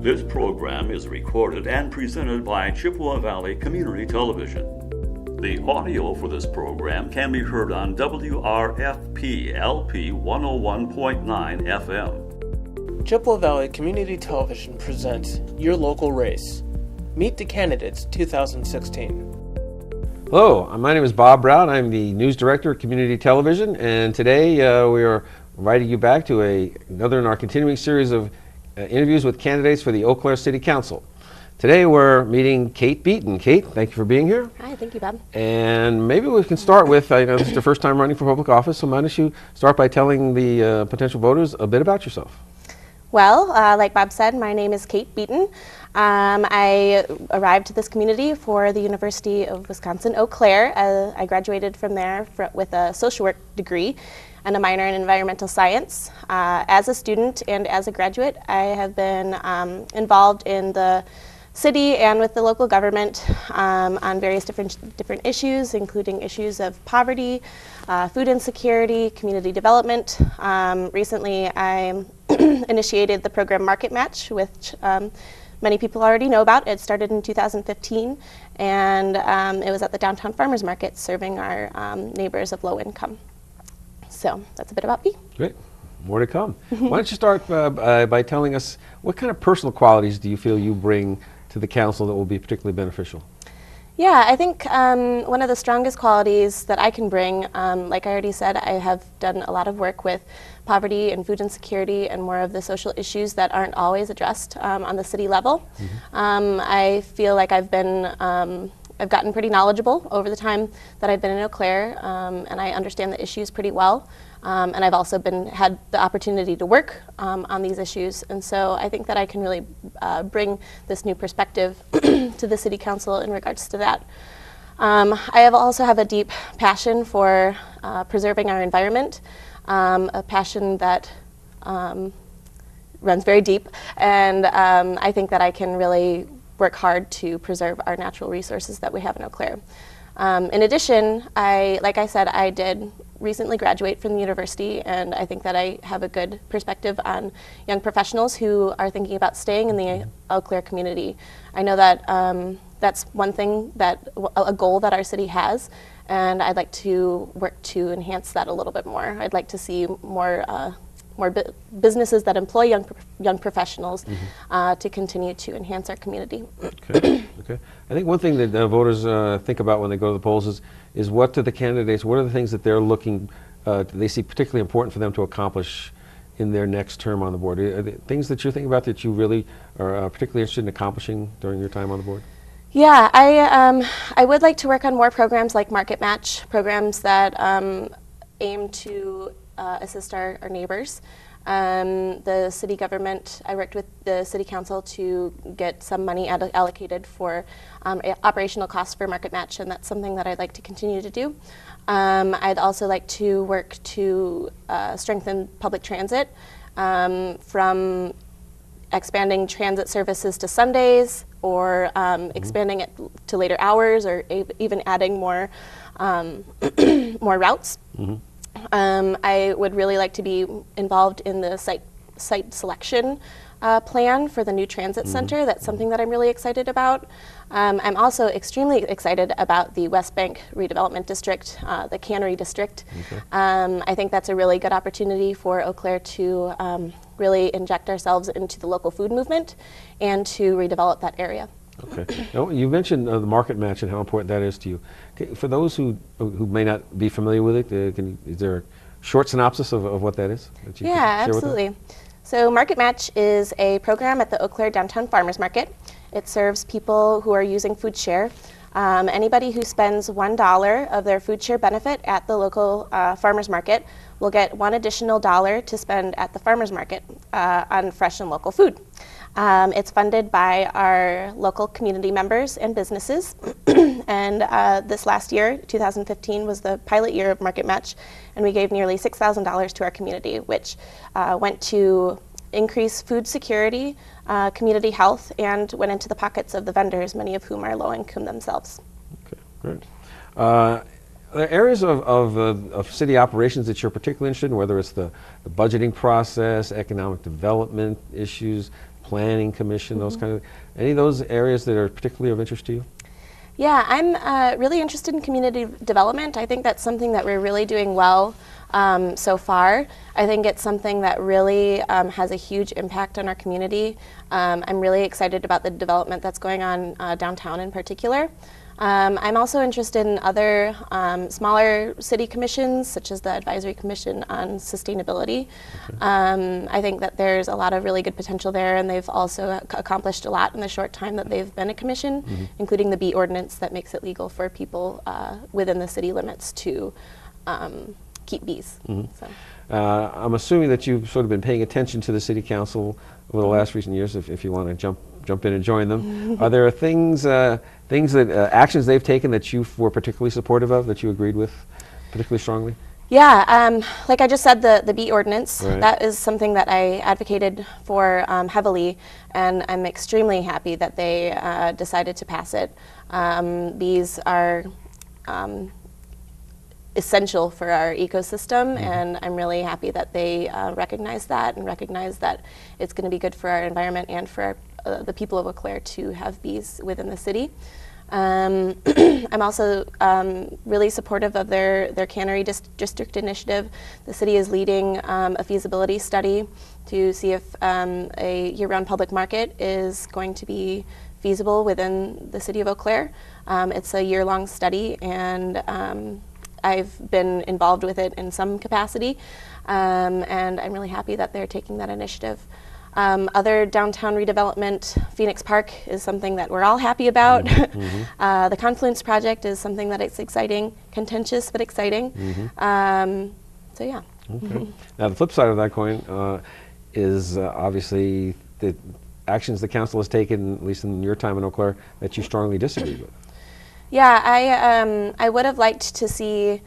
This program is recorded and presented by Chippewa Valley Community Television. The audio for this program can be heard on WRFP LP 101.9 FM. Chippewa Valley Community Television presents Your Local Race. Meet the Candidates 2016. Hello, my name is Bob Brown. I'm the News Director at Community Television, and today we are inviting you back to another in our continuing series of interviews with candidates for the Eau Claire City Council. Today we're meeting Kate Beaton. Kate, thank you for being here. Hi, thank you, Bob. And maybe we can start with, I know this is your first time running for public office, so why don't you start by telling the potential voters a bit about yourself? Well, like Bob said, my name is Kate Beaton. I arrived to this community for the University of Wisconsin Eau Claire. I graduated from there with a social work degree and a minor in environmental science. As a student and as a graduate, I have been involved in the city and with the local government on various different issues, including issues of poverty, food insecurity, community development. Recently, I initiated the program Market Match, which many people already know about. It started in 2015, and it was at the downtown farmers market serving our neighbors of low income. So that's a bit about me. Great. More to come. Why don't you start by telling us what kind of personal qualities do you feel you bring to the council that will be particularly beneficial? Yeah, I think one of the strongest qualities that I can bring, like I already said, I have done a lot of work with poverty and food insecurity and more of the social issues that aren't always addressed on the city level. I feel like I've gotten pretty knowledgeable over the time that I've been in Eau Claire, and I understand the issues pretty well. And I've also had the opportunity to work on these issues, and so I think that I can really bring this new perspective to the City Council in regards to that. I also have a deep passion for preserving our environment, a passion that runs very deep, and I think that I can really work hard to preserve our natural resources that we have in Eau Claire. In addition, like I said, I did recently graduate from the university, and I think that I have a good perspective on young professionals who are thinking about staying in the Eau Claire community. I know that that's one thing, a goal that our city has, and I'd like to work to enhance that a little bit more. I'd like to see more businesses that employ young professionals to continue to enhance our community. Okay. I think one thing that voters think about when they go to the polls is what are the things that they're looking, they see particularly important for them to accomplish in their next term on the board? Are there things that you're thinking about that you really are particularly interested in accomplishing during your time on the board? Yeah, I would like to work on more programs like Market Match, programs that aim to assist our neighbors. The city government, I worked with the city council to get some money allocated for operational costs for Market Match, and that's something that I'd like to continue to do. I'd also like to work to strengthen public transit, from expanding transit services to Sundays, or expanding it to later hours, or even adding more more routes. I would really like to be involved in the site selection plan for the new transit center. That's something that I'm really excited about. I'm also extremely excited about the West Bank redevelopment district, the Cannery district. I think that's a really good opportunity for Eau Claire to really inject ourselves into the local food movement and to redevelop that area. Okay. Now, you mentioned the Market Match and how important that is to you. Okay, for those who may not be familiar with it, is there a short synopsis of what that is? That you Yeah, can share absolutely. With us? So Market Match is a program at the Eau Claire Downtown Farmers Market. It serves people who are using food share. Anybody who spends $1 of their food share benefit at the local farmers market will get $1 additional to spend at the farmers market on fresh and local food. It's funded by our local community members and businesses. And this last year, 2015, was the pilot year of Market Match, and we gave nearly $6,000 to our community, which went to increase food security, community health, and went into the pockets of the vendors, many of whom are low income themselves. Okay, great. Are there areas of city operations that you're particularly interested in, whether it's the budgeting process, economic development issues, planning commission, those kind of, any of those areas that are particularly of interest to you? Yeah, I'm really interested in community development. I think that's something that we're really doing well so far. I think it's something that really has a huge impact on our community. I'm really excited about the development that's going on downtown in particular. I'm also interested in other smaller city commissions, such as the Advisory Commission on Sustainability. I think that there's a lot of really good potential there, and they've also accomplished a lot in the short time that they've been a commission, including the bee ordinance that makes it legal for people within the city limits to keep bees. So. I'm assuming that you've sort of been paying attention to the City Council over the last recent years, if you want to jump in and join them. Are there things actions they've taken that you were particularly supportive of, that you agreed with particularly strongly? Yeah, like I just said, the bee ordinance, Right. that is something that I advocated for heavily, and I'm extremely happy that they decided to pass it. Bees are essential for our ecosystem, and I'm really happy that they recognize that and recognize that it's going to be good for our environment and for the people of Eau Claire to have bees within the city. I'm also really supportive of their cannery district initiative. The city is leading a feasibility study to see if a year-round public market is going to be feasible within the city of Eau Claire. It's a year-long study, and I've been involved with it in some capacity, and I'm really happy that they're taking that initiative. Other downtown redevelopment, Phoenix Park is something that we're all happy about. The Confluence Project is something that is exciting, contentious but exciting. So yeah. Okay. Now the flip side of that coin is obviously the actions the council has taken, at least in your time in Eau Claire, that you strongly disagree with. Yeah, I would have liked to see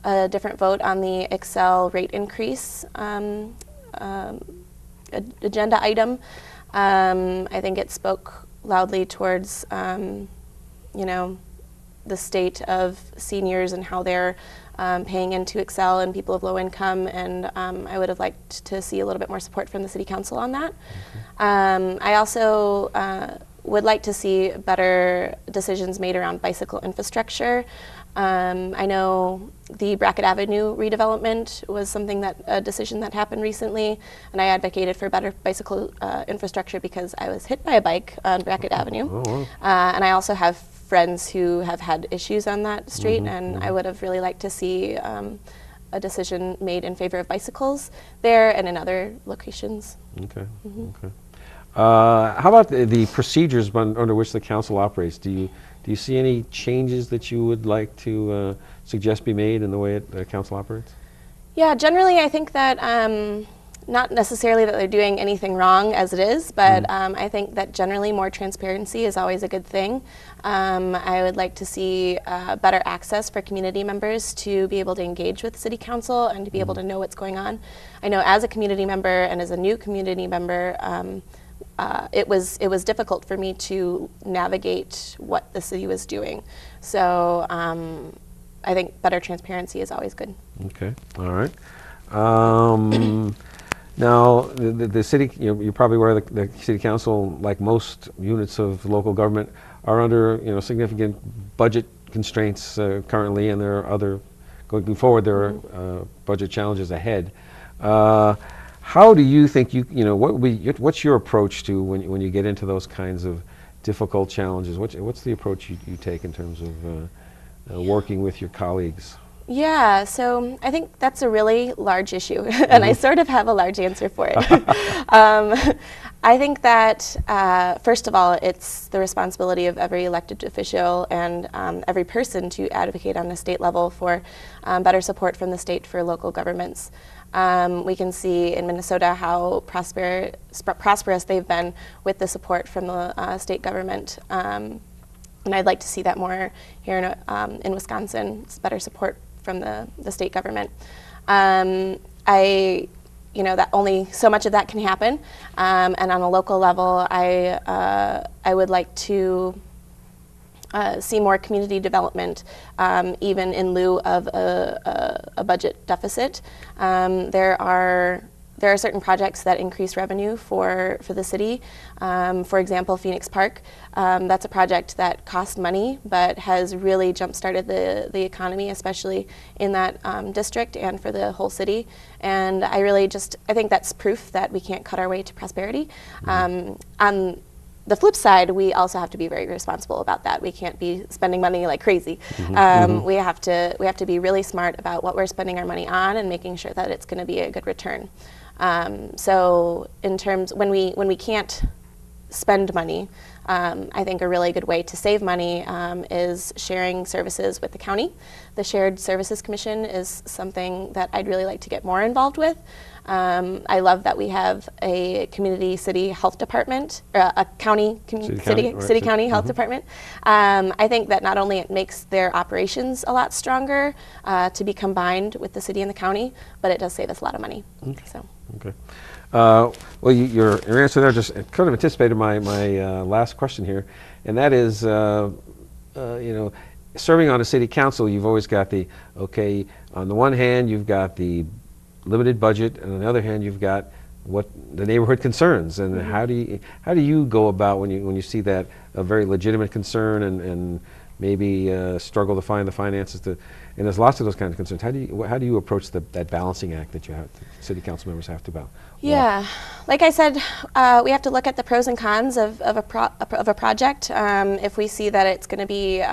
a different vote on the Excel rate increase agenda item. I think it spoke loudly towards, the state of seniors and how they're paying into Excel and people of low income, and I would have liked to see a little bit more support from the City Council on that. I also would like to see better decisions made around bicycle infrastructure. I know the Brackett Avenue redevelopment was a decision that happened recently, and I advocated for better bicycle infrastructure because I was hit by a bike on Brackett Avenue. Oh, wow. And I also have friends who have had issues on that street, and I would have really liked to see a decision made in favor of bicycles there and in other locations. Okay. Okay. How about the procedures under which the council operates? Do you see any changes that you would like to suggest be made in the way the council operates? Yeah, generally I think that not necessarily that they're doing anything wrong as it is, but I think that generally more transparency is always a good thing. I would like to see better access for community members to be able to engage with City Council and to be able to know what's going on. I know as a community member and as a new community member, it was difficult for me to navigate what the city was doing. So I think better transparency is always good. Okay, all right. Now, the city, you're probably aware the City Council, like most units of local government, are under significant budget constraints currently, and there are going forward, there are budget challenges ahead. How do you think what's your approach to when you get into those kinds of difficult challenges? What's the approach you take in terms of working with your colleagues? Yeah, so I think that's a really large issue, and I sort of have a large answer for it. I think that, first of all, it's the responsibility of every elected official and every person to advocate on the state level for better support from the state for local governments. We can see in Minnesota how prosperous they've been with the support from the state government. And I'd like to see that more here in Wisconsin, it's better support from the state government. That only so much of that can happen. And on a local level, I would like to see more community development, even in lieu of a budget deficit. There are there are certain projects that increase revenue for the city. For example, Phoenix Park, that's a project that costs money but has really jump-started the economy, especially in that district and for the whole city. And I think that's proof that we can't cut our way to prosperity. On the flip side, we also have to be very responsible about that. We can't be spending money like crazy. We have to be really smart about what we're spending our money on and making sure that it's going to be a good return. So in terms, when we can't spend money, I think a really good way to save money is sharing services with the county. The Shared Services Commission is something that I'd really like to get more involved with. I love that we have a community city health department, or a county county health department. I think that not only it makes their operations a lot stronger to be combined with the city and the county, but it does save us a lot of money. So. Okay. Well, your answer there just kind of anticipated my last question here, and that is, serving on a city council, you've always got on the one hand, you've got the limited budget, and on the other hand, you've got what the neighborhood concerns. And how do you go about when you see that a very legitimate concern and maybe struggle to find the finances and there's lots of those kinds of concerns. How do you approach that balancing act that city council members have to about? Yeah, like I said, we have to look at the pros and cons of a project. If we see that it's going to be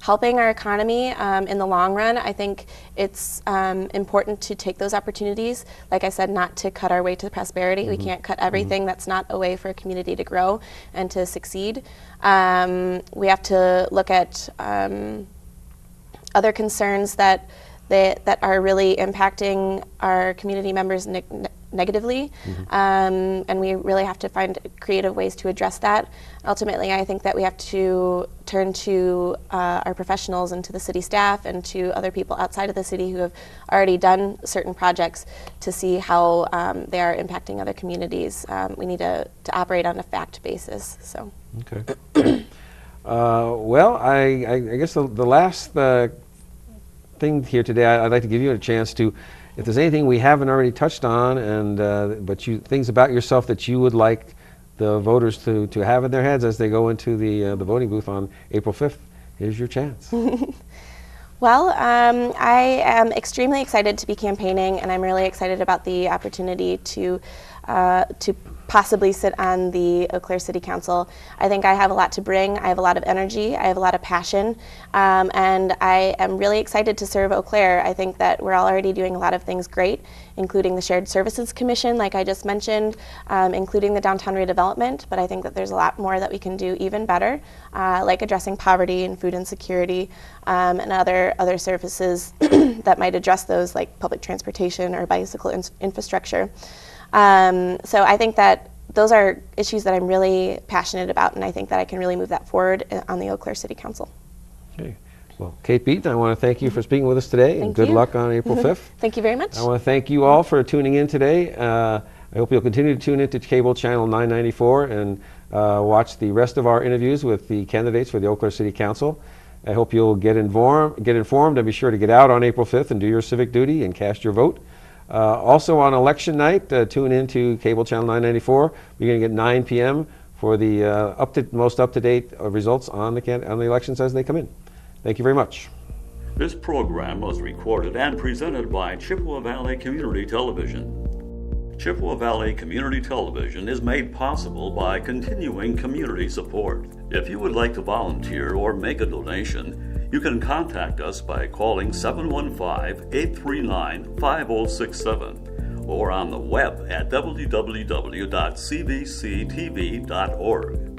helping our economy in the long run, I think it's important to take those opportunities. Like I said, not to cut our way to prosperity. We can't cut everything. That's not a way for a community to grow and to succeed. We have to look at other concerns that are really impacting our community members negatively, and we really have to find creative ways to address that. Ultimately, I think that we have to turn to our professionals and to the city staff and to other people outside of the city who have already done certain projects to see how they are impacting other communities. We need to operate on a fact basis. So. Okay. Well, I guess the last thing here today, I'd like to give you a chance to, if there's anything we haven't already touched on, and things about yourself that you would like the voters to have in their heads as they go into the voting booth on April 5th, here's your chance. Well, I am extremely excited to be campaigning, and I'm really excited about the opportunity to possibly sit on the Eau Claire City Council. I think I have a lot to bring. I have a lot of energy. I have a lot of passion, and I am really excited to serve Eau Claire. I think that we're already doing a lot of things great, including the Shared Services Commission, like I just mentioned, including the downtown redevelopment, but I think that there's a lot more that we can do even better, like addressing poverty and food insecurity, and other services that might address those, like public transportation or bicycle infrastructure. So I think that those are issues that I'm really passionate about, and I think that I can really move that forward on the Eau Claire City Council. Okay. Well, Kate Beaton, I want to thank you for speaking with us today, and good luck on April 5th. Thank you very much. I want to thank you all for tuning in today. I hope you'll continue to tune into cable channel 994 and watch the rest of our interviews with the candidates for the Eau Claire City Council. I hope you'll get informed and be sure to get out on April 5th and do your civic duty and cast your vote. Also on election night, tune into cable channel 994 beginning at 9 p.m. for the most up-to-date results on the elections as they come in. Thank you very much. This program was recorded and presented by Chippewa Valley Community Television. Chippewa Valley Community Television is made possible by continuing community support. If you would like to volunteer or make a donation, you can contact us by calling 715-839-5067 or on the web at www.cbctv.org.